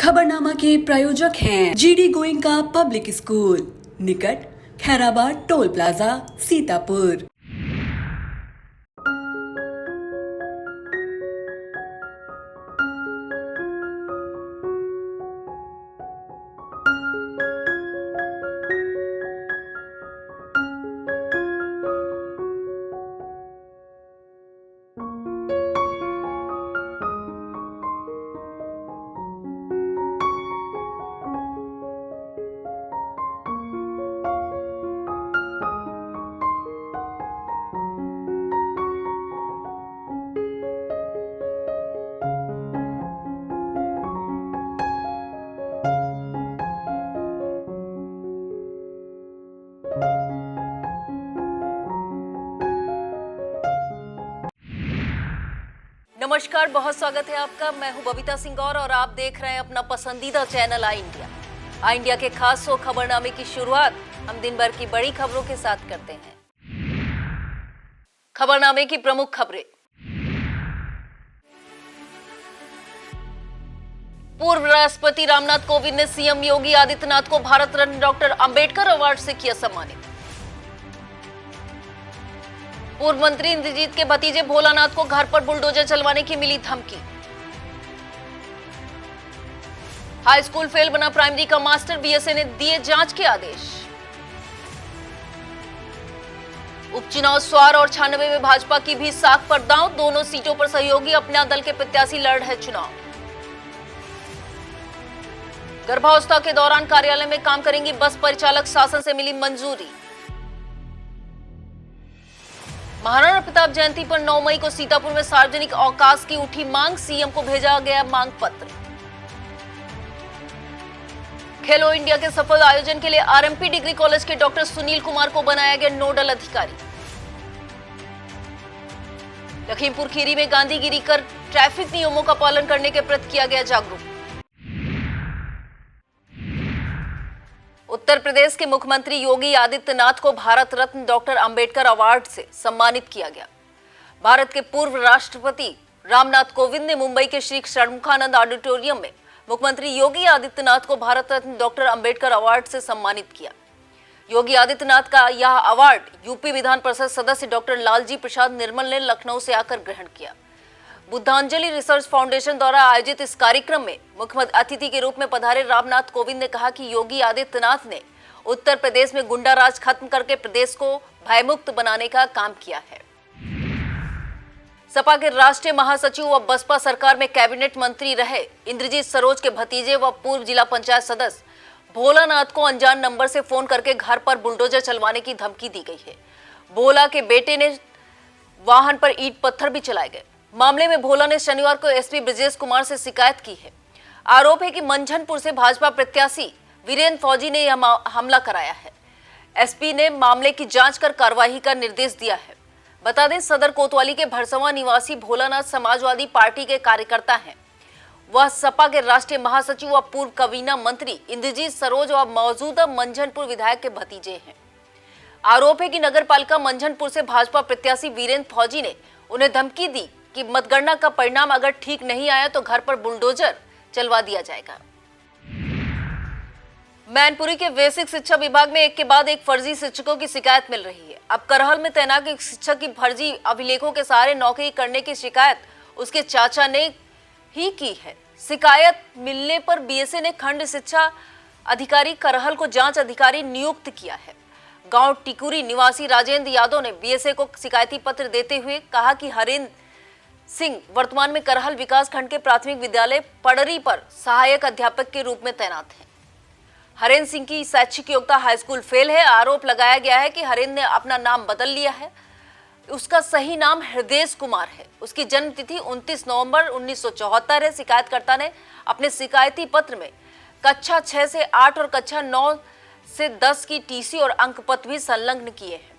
खबरनामा के प्रायोजक हैं जीडी गोइंका पब्लिक स्कूल, निकट खैराबाद टोल प्लाजा, सीतापुर। नमस्कार, बहुत स्वागत है आपका। मैं हूं बबीता सिंह और आप देख रहे हैं अपना पसंदीदा चैनल आई इंडिया। आई इंडिया के खास शो खबरनामे की शुरुआत हम दिन भर की बड़ी खबरों के साथ करते हैं। खबरनामे की प्रमुख खबरें। पूर्व राष्ट्रपति रामनाथ कोविंद ने सीएम योगी आदित्यनाथ को भारत रत्न डॉक्टर अंबेडकर अवार्ड से किया सम्मानित। पूर्व मंत्री इंद्रजीत के भतीजे भोलानाथ को घर पर बुलडोजर चलवाने की मिली धमकी। हाई स्कूल फेल बना प्राइमरी का मास्टर, बीएसए ने दिए जांच के आदेश। उपचुनाव स्वार और 96 में भाजपा की भी साख पर दांव, दोनों सीटों पर सहयोगी अपना दल के प्रत्याशी लड़ रहे चुनाव। गर्भावस्था के दौरान कार्यालय में काम करेंगी बस परिचालक, शासन से मिली मंजूरी। महाराणा प्रताप जयंती पर 9 मई को सीतापुर में सार्वजनिक अवकाश की उठी मांग, सीएम को भेजा गया मांग पत्र। खेलो इंडिया के सफल आयोजन के लिए आरएमपी डिग्री कॉलेज के डॉक्टर सुनील कुमार को बनाया गया नोडल अधिकारी। लखीमपुर खीरी में गांधीगिरी कर ट्रैफिक नियमों का पालन करने के प्रति किया गया जागरूक। उत्तर प्रदेश के मुख्यमंत्री योगी आदित्यनाथ को भारत रत्न डॉक्टर अंबेडकर अवार्ड से सम्मानित किया गया। भारत के पूर्व राष्ट्रपति रामनाथ कोविंद ने मुंबई के श्री षणमुखानंद ऑडिटोरियम में मुख्यमंत्री योगी आदित्यनाथ को भारत रत्न डॉक्टर अंबेडकर अवार्ड से सम्मानित किया। योगी आदित्यनाथ का यह अवार्ड यूपी विधान परिषद सदस्य डॉक्टर लालजी प्रसाद निर्मल ने लखनऊ से आकर ग्रहण किया। बुद्धांजलि रिसर्च फाउंडेशन द्वारा आयोजित इस कार्यक्रम में मुख्य अतिथि के रूप में पधारे रामनाथ कोविंद ने कहा कि योगी आदित्यनाथ ने उत्तर प्रदेश में गुंडा राज खत्म करके प्रदेश को भयमुक्त बनाने का काम किया है। सपा के राष्ट्रीय महासचिव व बसपा सरकार में कैबिनेट मंत्री रहे इंद्रजीत सरोज के भतीजे व पूर्व जिला पंचायत सदस्य भोलानाथ को अनजान नंबर से फोन करके घर पर बुलडोजर चलवाने की धमकी दी गई है। भोला के बेटे ने वाहन पर ईंट पत्थर भी चलाए गए। मामले में भोला ने शनिवार को एसपी ब्रजेश कुमार से शिकायत की है। आरोप है कि मंझनपुर से भाजपा प्रत्याशी वीरेंद्र फौजी ने यह हमला कराया है। एसपी ने मामले की जांच कर कार्रवाई का निर्देश दिया है। बता दें, सदर कोतवाली के भरसवा निवासी भोलानाथ समाजवादी पार्टी के कार्यकर्ता हैं। वह सपा के राष्ट्रीय महासचिव व पूर्व कबीना मंत्री इंद्रजीत सरोज व मौजूदा मंझनपुर विधायक के भतीजे हैं। आरोप है कि नगरपालिका मंझनपुर से भाजपा प्रत्याशी वीरेंद्र फौजी ने उन्हें धमकी दी कि मतगणना का परिणाम अगर ठीक नहीं आया तो घर पर बुलडोजर चलवा दिया जाएगा। मैनपुरी के बेसिक शिक्षा विभाग में एक के बाद एक फर्जी शिक्षकों की शिकायत मिल रही है। अब करहल में तैनात एक शिक्षक की फर्जी अभिलेखों के सहारे नौकरी करने की शिकायत उसके चाचा ने ही की है। शिकायत मिलने पर बीएसए ने खंड शिक्षा अधिकारी करहल को जांच अधिकारी नियुक्त किया है। गांव टिकुरी निवासी राजेंद्र यादव ने बीएसए को शिकायती पत्र देते हुए कहा कि हरेंद्र सिंह वर्तमान में करहल विकास खंड के प्राथमिक विद्यालय पड़री पर सहायक अध्यापक के रूप में तैनात हैं। हरेंद्र सिंह की शैक्षिक योग्यता हाई स्कूल फेल है। आरोप लगाया गया है कि हरेंद्र ने अपना नाम बदल लिया है। उसका सही नाम हृदय कुमार है। उसकी जन्म तिथि 29 नवंबर 1974 है। शिकायतकर्ता ने अपने शिकायती पत्र में कक्षा 6 से 8 और कक्षा 9 से 10 की टीसी और अंक पत्र भी संलग्न किए हैं,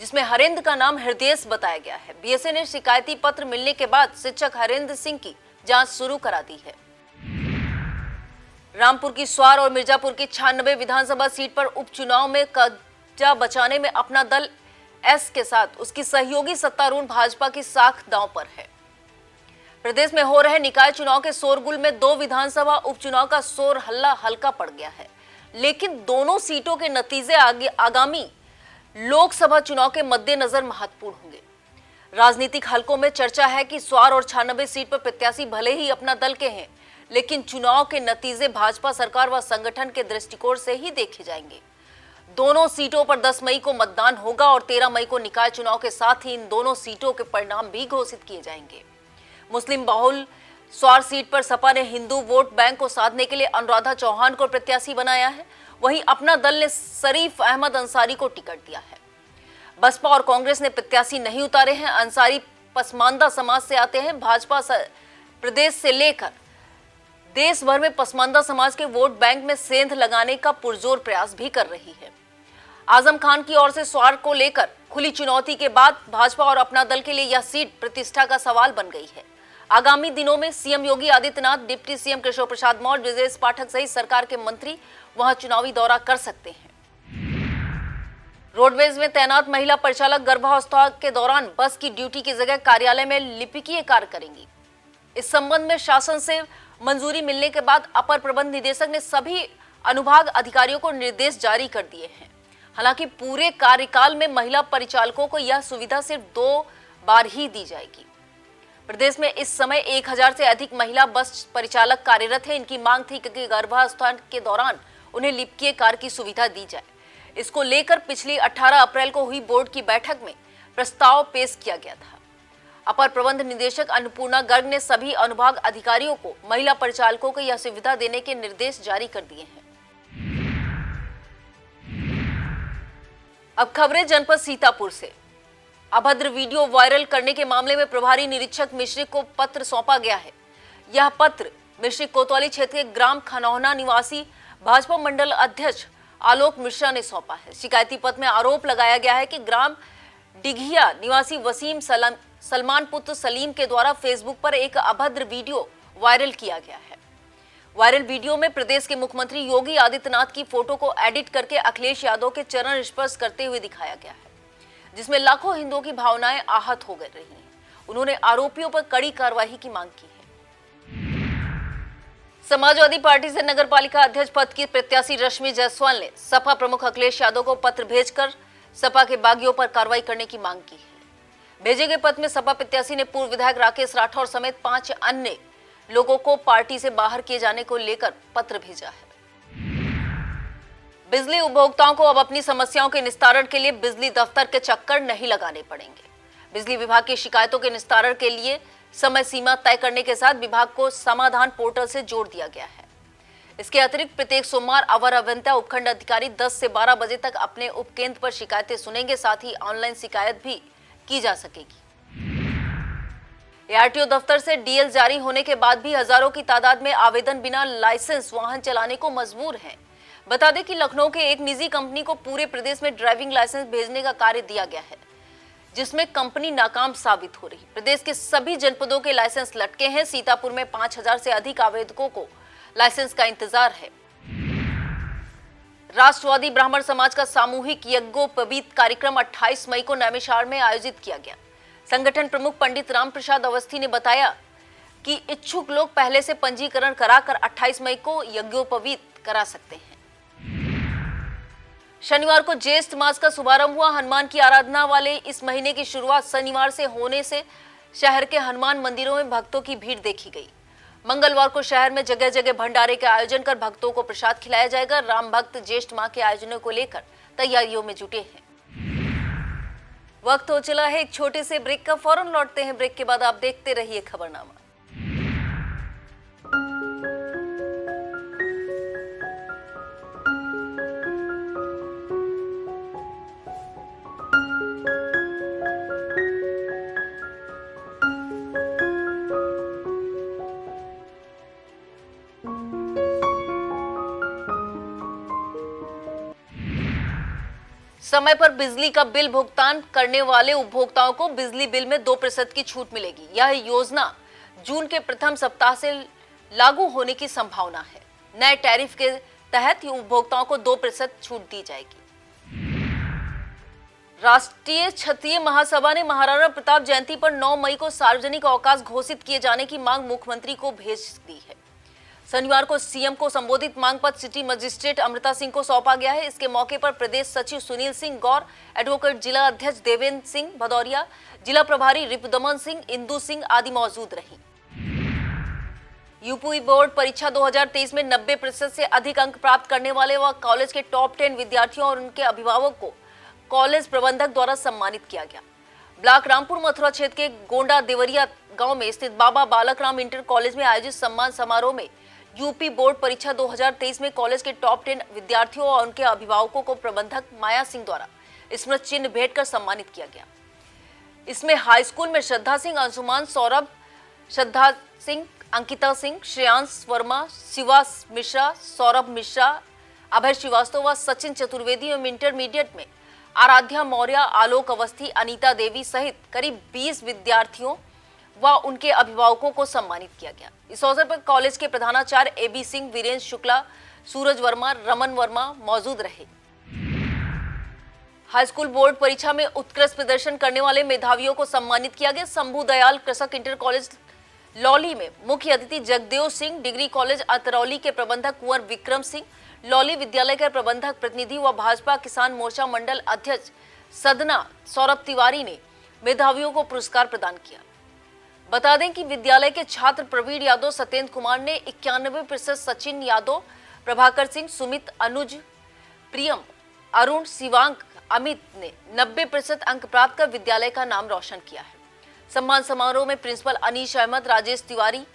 जिसमें हरेंद्र का नाम हृदय बताया गया है। बीएसए ने शिकायती पत्र मिलने के बाद शिक्षक हरेंद्र सिंह की जांच शुरू करा दी है। रामपुर की स्वार और मिर्जापुर की 96 विधानसभा सीट पर उपचुनाव में कब्जा बचाने में अपना दल एस के साथ उसकी सहयोगी सत्तारूढ़ भाजपा की साख दांव पर है। प्रदेश में हो रहे निकाय चुनाव के शोरगुल में 2 विधानसभा उपचुनाव का शोर हल्ला हल्का पड़ गया है, लेकिन दोनों सीटों के नतीजे आगामी लोकसभा चुनाव के मद्देनजर महत्वपूर्ण होंगे। राजनीतिक हलकों में चर्चा है कि स्वार और 96 सीट पर प्रत्याशी भले ही अपना दल के हैं, लेकिन चुनाव के नतीजे भाजपा सरकार व संगठन के दृष्टिकोण से ही देखे जाएंगे। दोनों सीटों पर 10 मई को मतदान होगा और 13 मई को निकाय चुनाव के साथ ही इन दोनों सीटों के परिणाम भी घोषित किए जाएंगे। मुस्लिम बहुल स्वार सीट पर सपा ने हिंदू वोट बैंक को साधने के लिए अनुराधा चौहान को प्रत्याशी बनाया है, वहीं अपना दल ने शरीफ अहमद अंसारी को टिकट दिया है। बसपा और कांग्रेस ने प्रत्याशी नहीं उतारे हैं। अंसारी पसमानदा समाज से आते हैं। भाजपा प्रदेश से लेकर देश भर में पसमानदा समाज के वोट बैंक में सेंध लगाने का पुरजोर प्रयास भी कर रही है। आजम खान की ओर से स्वार को लेकर खुली चुनौती के बाद भाजपा और अपना दल के लिए यह सीट प्रतिष्ठा का सवाल बन गई है। आगामी दिनों में CM Yogi Adityanath, deputy CM Keshav Prasad Maurya, Brajesh Pathak सहित सरकार के मंत्री वहां चुनावी दौरा कर सकते हैं। रोडवेज में तैनात महिला परिचालक गर्भावस्था के दौरान बस की ड्यूटी की जगह कार्यालय में लिपिकीय कार्य करेंगी। इस संबंध में शासन से मंजूरी मिलने के बाद अपर प्रबंध निदेशक ने सभी अनुभाग अधिकारियों को निर्देश जारी कर दिए हैं। हालांकि पूरे कार्यकाल में महिला परिचालकों को यह सुविधा सिर्फ 2 बार ही दी जाएगी। प्रदेश में इस समय 1000 से अधिक महिला बस परिचालक कार्यरत हैं। इनकी मांग थी कि गर्भावस्था के दौरान उन्हें लिपिकीय कार्य की सुविधा दी जाए। इसको लेकर पिछली 18 अप्रैल को हुई बोर्ड की बैठक में प्रस्ताव पेश किया गया था। अपर प्रबंध निदेशक अन्नपूर्णा गर्ग ने सभी अनुभाग अधिकारियों को महिला परिचालकों को यह सुविधा देने के निर्देश जारी कर दिए हैं। अब खबरें जनपद सीतापुर से। अभद्र वीडियो वायरल करने के मामले में प्रभारी निरीक्षक मिश्रिक को पत्र सौंपा गया है। यह पत्र मिश्रिक कोतवाली क्षेत्र के ग्राम खनौना निवासी भाजपा मंडल अध्यक्ष आलोक मिश्रा ने सौंपा है। शिकायती पत्र में आरोप लगाया गया है कि ग्राम डिघिया निवासी वसीम सलमान पुत्र सलीम के द्वारा फेसबुक पर एक अभद्र वीडियो वायरल किया गया है। वायरल वीडियो में प्रदेश के मुख्यमंत्री योगी आदित्यनाथ की फोटो को एडिट करके अखिलेश यादव के चरण स्पर्श करते हुए दिखाया गया है, जिसमें लाखों हिंदुओं की भावनाएं आहत हो गई रही हैं। उन्होंने आरोपियों पर कड़ी कार्रवाई की मांग की है। समाजवादी पार्टी से नगरपालिका अध्यक्ष पद की प्रत्याशी रश्मि जायसवाल ने सपा प्रमुख अखिलेश यादव को पत्र भेजकर सपा के बागियों पर कार्रवाई करने की मांग की है। भेजे गए पत्र में सपा प्रत्याशी ने पूर्व विधायक राकेश राठौर समेत 5 अन्य लोगों को पार्टी से बाहर किए जाने को लेकर पत्र भेजा है। बिजली उपभोक्ताओं को अब अपनी समस्याओं के निस्तारण के लिए बिजली दफ्तर के चक्कर नहीं लगाने पड़ेंगे। बिजली विभाग की शिकायतों के निस्तारण के लिए समय सीमा तय करने के साथ विभाग को समाधान पोर्टल से जोड़ दिया गया है। इसके अतिरिक्त प्रत्येक सोमवार अवर अभियंता उपखंड अधिकारी 10 से 12 बजे तक अपने उपकेंद्र पर शिकायतें सुनेंगे। साथ ही ऑनलाइन शिकायत भी की जा सकेगी। एआरटीओ दफ्तर से डीएल जारी होने के बाद भी हजारों की तादाद में आवेदन बिना लाइसेंस वाहन चलाने को मजबूर हैं। बता दें कि लखनऊ के एक निजी कंपनी को पूरे प्रदेश में ड्राइविंग लाइसेंस भेजने का कार्य दिया गया है, जिसमें कंपनी नाकाम साबित हो रही। प्रदेश के सभी जनपदों के लाइसेंस लटके हैं। सीतापुर में 5000 से अधिक आवेदकों को लाइसेंस का इंतजार है। राष्ट्रवादी ब्राह्मण समाज का सामूहिक यज्ञोपवीत कार्यक्रम 28 मई को नैमिषारण्य में आयोजित किया गया। संगठन प्रमुख पंडित राम प्रसाद अवस्थी ने बताया कि इच्छुक लोग पहले से पंजीकरण कराकर 28 मई को यज्ञोपवीत करा सकते हैं। शनिवार को ज्येष्ठ मास का शुभारंभ हुआ। हनुमान की आराधना वाले इस महीने की शुरुआत शनिवार से होने से शहर के हनुमान मंदिरों में भक्तों की भीड़ देखी गई। मंगलवार को शहर में जगह जगह भंडारे के आयोजन कर भक्तों को प्रसाद खिलाया जाएगा। राम भक्त ज्येष्ठ माह के आयोजनों को लेकर तैयारियों में जुटे हैं। वक्त हो चला है एक छोटे से ब्रेक का। फौरन लौटते हैं ब्रेक के बाद। आप देखते रहिए खबरनामा। समय पर बिजली का बिल भुगतान करने वाले उपभोक्ताओं को बिजली बिल में 2% की छूट मिलेगी। यह योजना जून के प्रथम सप्ताह से लागू होने की संभावना है। नए टैरिफ के तहत उपभोक्ताओं को 2% छूट दी जाएगी। राष्ट्रीय क्षत्रिय महासभा ने महाराणा प्रताप जयंती पर 9 मई को सार्वजनिक अवकाश घोषित किए जाने की मांग मुख्यमंत्री को भेज दी है। शनिवार को सीएम को संबोधित मांग पत्र सिटी मजिस्ट्रेट अमृता सिंह को सौंपा गया है। इसके मौके पर प्रदेश सचिव सुनील सिंह गौर, एडवोकेट जिला अध्यक्ष देवेंद्र सिंह भदौरिया, जिला प्रभारी रिपुदमन सिंह, इंदु सिंह आदि मौजूद रही। यूपी बोर्ड परीक्षा 2023 में 90% से अधिक अंक प्राप्त करने वाले व कॉलेज के टॉप 10 विद्यार्थियों और उनके अभिभावक को कॉलेज प्रबंधक द्वारा सम्मानित किया गया। ब्लॉक रामपुर मथुरा क्षेत्र के गोंडा देवरिया गांव में स्थित बाबा बालक राम इंटर कॉलेज में आयोजित सम्मान समारोह में यूपी बोर्ड परीक्षा 2023 में कॉलेज के टॉप 10 विद्यार्थियों और उनके अभिभावकों को प्रबंधक माया सिंह द्वारा स्मृति चिन्ह भेंट कर सम्मानित किया गया। इसमें हाई स्कूल में श्रद्धा सिंह, अंशुमान सौरभ, श्रद्धा सिंह, अंकिता सिंह, श्रेयांश वर्मा, शिवा मिश्रा, सौरभ मिश्रा, अभय श्रीवास्तव व सचिन चतुर्वेदी एवं इंटरमीडिएट में आराध्या मौर्य, आलोक अवस्थी, अनीता देवी सहित करीब 20 विद्यार्थियों व उनके अभिभावकों को सम्मानित किया गया। इस अवसर पर कॉलेज के प्रधानाचार्य AB सिंह, वीरेंद्र शुक्ला, सूरज वर्मा, रमन वर्मा मौजूद रहे। हाई स्कूल बोर्ड परीक्षा में उत्कृष्ट प्रदर्शन करने वाले मेधावियों को सम्मानित किया गया। शंभू दयाल कृषक इंटर कॉलेज लौली में मुख्य अतिथि जगदेव सिंह, डिग्री कॉलेज अतरौली के प्रबंधक कुंवर विक्रम सिंह, लौली विद्यालय के प्रबंधक प्रतिनिधि व भाजपा किसान मोर्चा मंडल अध्यक्ष सदना सौरभ तिवारी ने मेधावियों को पुरस्कार प्रदान किया। बता दें कि विद्यालय के छात्र प्रवीण यादव, सत्येंद्र कुमार ने 91%, सचिन यादव, प्रभाकर सिंह, सुमित, अनुज, प्रियम, अरुण, शिवांक, अमित ने 90% अंक प्राप्त कर विद्यालय का नाम रोशन किया है। सम्मान समारोह में प्रिंसिपल अनीश अहमद, राजेश तिवारी,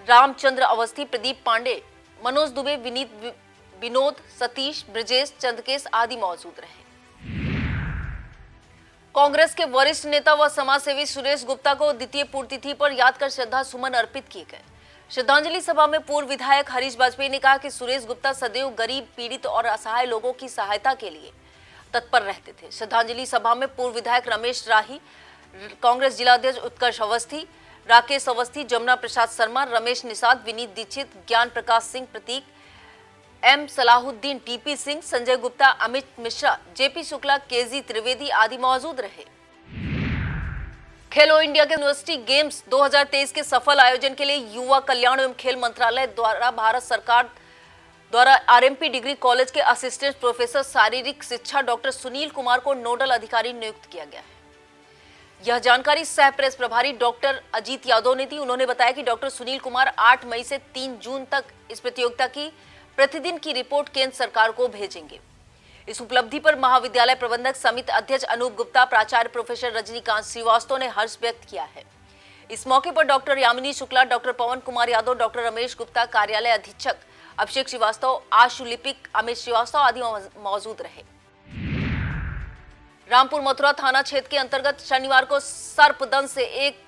रामचंद्र अवस्थी, प्रदीप पांडे, मनोज दुबे, विनीत, विनोद, सतीश, ब्रजेश, चंद्रकेश आदि मौजूद रहे। कांग्रेस के वरिष्ठ नेता व समाजसेवी सुरेश गुप्ता को द्वितीय पुण्यतिथि पर याद कर श्रद्धा सुमन अर्पित किए गए। श्रद्धांजलि सभा में पूर्व विधायक हरीश वाजपेयी ने कहा कि सुरेश गुप्ता सदैव गरीब, पीड़ित और असहाय लोगों की सहायता के लिए तत्पर रहते थे। श्रद्धांजलि सभा में पूर्व विधायक रमेश राही, कांग्रेस जिला अध्यक्ष उत्कर्ष अवस्थी, राकेश अवस्थी, जमुना प्रसाद शर्मा, रमेश निषाद, विनीत दीक्षित, ज्ञान प्रकाश सिंह प्रतीक, M Salahuddin, TP Singh, Sanjay Gupta, Amit Mishra, JP Shukla, KG Trivedi आदि मौजूद रहे। खेलो इंडिया के यूनिवर्सिटी गेम्स 2023 के सफल आयोजन के लिए युवा कल्याण एवं खेल मंत्रालय द्वारा भारत सरकार द्वारा RMP डिग्री कॉलेज के असिस्टेंट प्रोफेसर शारीरिक शिक्षा डॉक्टर सुनील कुमार को नोडल अधिकारी नियुक्त किया गया है। यह जानकारी सह प्रेस प्रभारी डॉक्टर अजीत यादव ने दी। उन्होंने बताया कि डॉक्टर सुनील कुमार 8 मई से 3 जून तक इस प्रतियोगिता की प्रतिदिन की रिपोर्ट केंद्र सरकार को भेजेंगे। इस उपलब्धि पर महाविद्यालय प्रबंधक समिति अध्यक्ष अनूप गुप्ता, प्राचार्य प्रोफेसर रजनीकांत श्रीवास्तव ने हर्ष व्यक्त किया है। इस मौके पर डॉक्टर यामिनी शुक्ला, डॉक्टर पवन कुमार यादव, डॉक्टर रमेश गुप्ता, कार्यालय अधीक्षक अभिषेक श्रीवास्तव, आशु लिपिक अमित श्रीवास्तव आदि मौजूद रहे। रामपुर मथुरा थाना क्षेत्र के अंतर्गत शनिवार को सर्पदंश से एक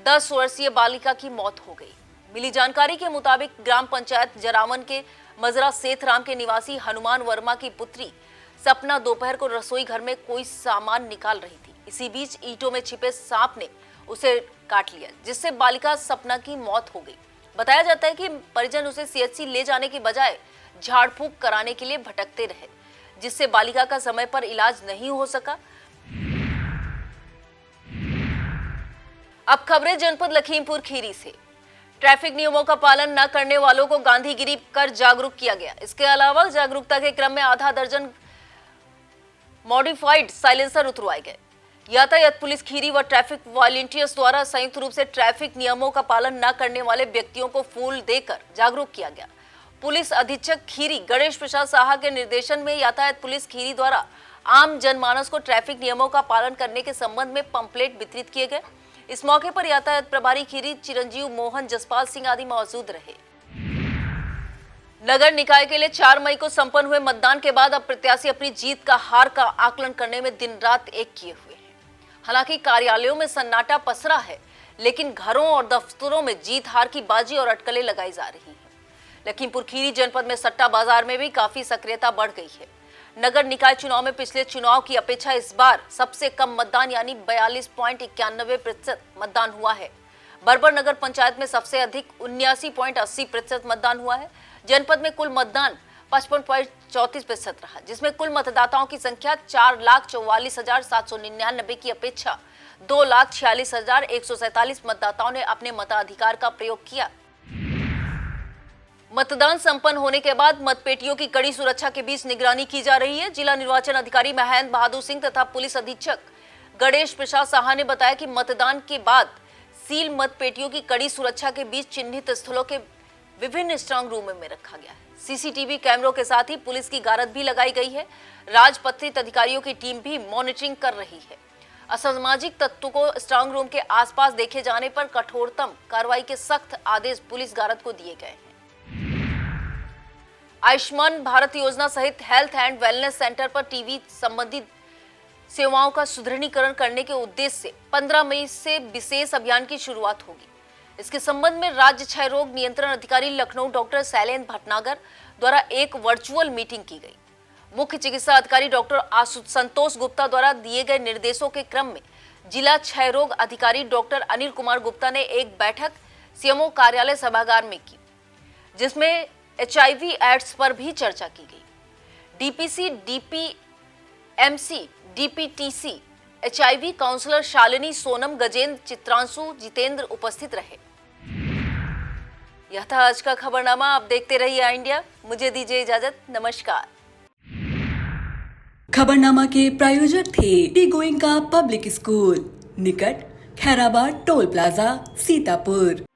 10 वर्षीय बालिका की मौत हो गई। मिली जानकारी के मुताबिक ग्राम पंचायत जरावन के मजरा सेठराम के निवासी हनुमान वर्मा की पुत्री सपना दोपहर को रसोई घर में कोई सामान निकाल रही थी। इसी बीच ईंटों में छिपे सांप ने उसे काट लिया, जिससे बालिका सपना की मौत हो गई। बताया जाता है कि परिजन उसे CHC ले जाने के बजाय झाड़ फूंक कराने के लिए भटकते रहे, जिससे बालिका का समय पर इलाज नहीं हो सका। अब खबरें जनपद लखीमपुर खीरी से। ट्रैफिक नियमों का पालन न करने वालों को गांधीगिरी कर जागरूक किया गया। इसके अलावा जागरूकता के क्रम में आधा दर्जन मॉडिफाइड साइलेंसर उतरवाए गए। यातायात पुलिस खीरी व ट्रैफिक वॉलंटियर्स द्वारा संयुक्त रूप से ट्रैफिक नियमों का पालन न करने वाले व्यक्तियों को फूल देकर जागरूक किया गया। पुलिस अधीक्षक खीरी गणेश प्रसाद साहा के निर्देशन में यातायात पुलिस खीरी द्वारा आम जनमानस को ट्रैफिक नियमों का पालन करने के संबंध में पंपलेट वितरित किए गए। इस मौके पर यातायात प्रभारी खीरी चिरंजीव मोहन, जसपाल सिंह आदि मौजूद रहे। नगर निकाय के लिए 4 मई को संपन्न हुए मतदान के बाद अब प्रत्याशी अपनी जीत का हार का आकलन करने में दिन रात एक किए हुए हैं। हालांकि कार्यालयों में सन्नाटा पसरा है, लेकिन घरों और दफ्तरों में जीत हार की बाजी और अटकलें लगाई जा रही हैं। लखीमपुर खीरी जनपद में सट्टा बाजार में भी काफी सक्रियता बढ़ गई है। नगर निकाय चुनाव में पिछले चुनाव की अपेक्षा इस बार सबसे कम मतदान यानी 42.91% मतदान हुआ है। बरबर नगर पंचायत में सबसे अधिक 79.80% मतदान हुआ है। जनपद में कुल मतदान 34% रहा, जिसमें कुल मतदाताओं की संख्या 4,44,799 की अपेक्षा 2,46,147 मतदाताओं ने अपने मताधिकार का प्रयोग किया। मतदान संपन्न होने के बाद मतपेटियों की कड़ी सुरक्षा के बीच निगरानी की जा रही है। जिला निर्वाचन अधिकारी महेंद्र बहादुर सिंह तथा पुलिस अधीक्षक गणेश प्रसाद साहा ने बताया कि मतदान के बाद सील मतपेटियों की कड़ी सुरक्षा के बीच चिन्हित स्थलों के विभिन्न स्ट्रांग रूम में रखा गया है। सीसीटीवी कैमरों के साथ ही पुलिस की गारद भी लगाई गई है। राजपत्रित अधिकारियों की टीम भी मॉनिटरिंग कर रही है। असामाजिक तत्वों को स्ट्रांग रूम के आसपास देखे जाने पर कठोरतम कार्रवाई के सख्त आदेश पुलिस गारद को दिए गए हैं। आयुष्मान भारत योजना सहित हेल्थ एंड वेलनेस सेंटर पर टीबी संबंधित सेवाओं का सुदृढ़ीकरण करने के उद्देश्य से 15 मई से विशेष अभियान की शुरुआत होगी। इसके संबंध में राज्य क्षय रोग नियंत्रण अधिकारी लखनऊ डॉक्टर शैलेंद्र भटनागर द्वारा एक वर्चुअल मीटिंग की गई। मुख्य चिकित्सा अधिकारी डॉक्टर संतोष गुप्ता द्वारा दिए गए निर्देशों के क्रम में जिला क्षय रोग अधिकारी डॉक्टर अनिल कुमार गुप्ता ने एक बैठक सीएमओ कार्यालय सभागार में की, जिसमें HIV एड्स पर भी चर्चा की गई। DPC, DPMC, DPTC, HIV counsellor Shalini, Sonam, Gajendra, Chitranshu, Jitendra उपस्थित रहे। यह था आज का खबरनामा। आप देखते रहिए आई इंडिया। मुझे दीजिए इजाजत। नमस्कार। खबरनामा के प्रायोजक थे डी गोइंका पब्लिक स्कूल, निकट खैराबाद टोल प्लाजा, सीतापुर।